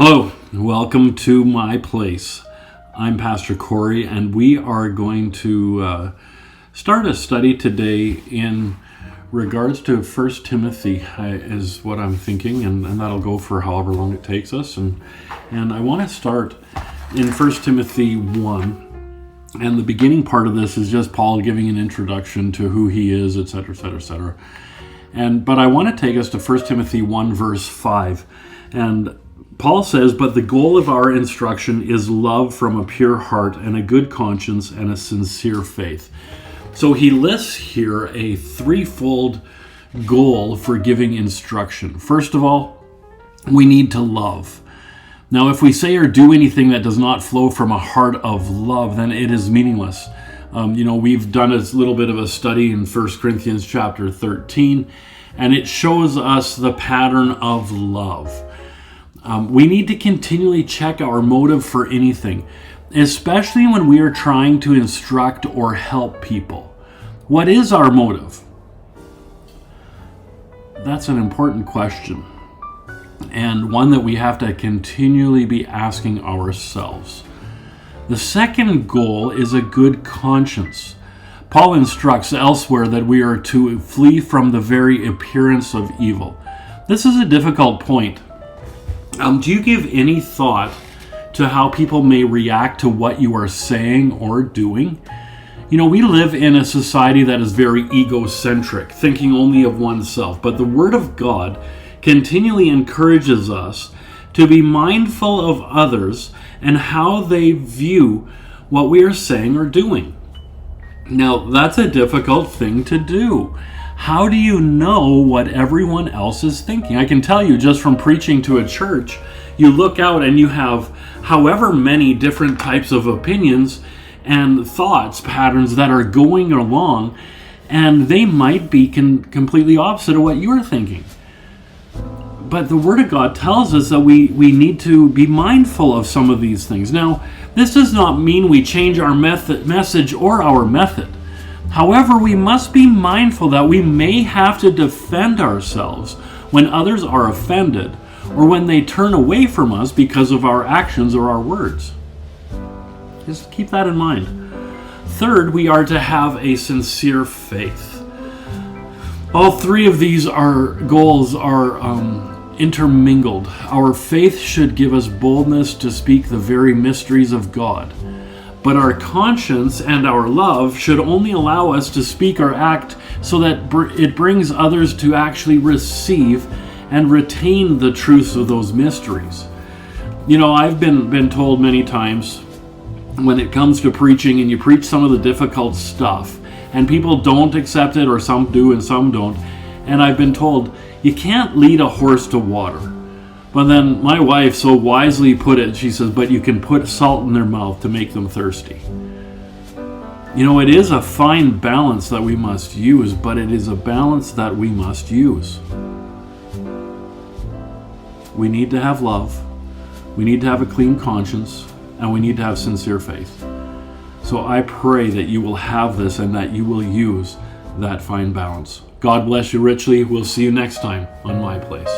Hello, welcome to my place. I'm Pastor Corey, and we are going to start a study today in regards to 1 Timothy is what I'm thinking, and that'll go for however long it takes us. And I want to start in 1 Timothy 1, and the beginning part of this is just Paul giving an introduction to who he is, etc., etc., etc. But I want to take us to 1 Timothy 1, verse 5, and Paul says, "But the goal of our instruction is love from a pure heart and a good conscience and a sincere faith." So he lists here a threefold goal for giving instruction. First of all, we need to love. Now, if we say or do anything that does not flow from a heart of love, then it is meaningless. We've done a little bit of a study in 1 Corinthians chapter 13, and it shows us the pattern of love. We need to continually check our motive for anything, especially when we are trying to instruct or help people. What is our motive? That's an important question, and one that we have to continually be asking ourselves. The second goal is a good conscience. Paul instructs elsewhere that we are to flee from the very appearance of evil. This is a difficult point. Do you give any thought to how people may react to what you are saying or doing? We live in a society that is very egocentric, thinking only of oneself. But the Word of God continually encourages us to be mindful of others and how they view what we are saying or doing. Now, that's a difficult thing to do. How do you know what everyone else is thinking? I can tell you just from preaching to a church, you look out and you have however many different types of opinions and thoughts patterns that are going along, and they might be completely opposite of what you're thinking. But the Word of God tells us that we need to be mindful of some of these things. Now, this does not mean we change our message or our method. However, we must be mindful that we may have to defend ourselves when others are offended or when they turn away from us because of our actions or our words. Just keep that in mind. Third, we are to have a sincere faith. All three of these goals are intermingled. Our faith should give us boldness to speak the very mysteries of God. But our conscience and our love should only allow us to speak or act so that it brings others to actually receive and retain the truths of those mysteries. I've been told many times when it comes to preaching and you preach some of the difficult stuff and people don't accept it, or some do and some don't, and I've been told, you can't lead a horse to water. But then my wife so wisely put it, she says, but you can put salt in their mouth to make them thirsty. It is a fine balance that we must use, but it is a balance that we must use. We need to have love, we need to have a clean conscience, and we need to have sincere faith. So I pray that you will have this and that you will use that fine balance. God bless you richly. We'll see you next time on My Place.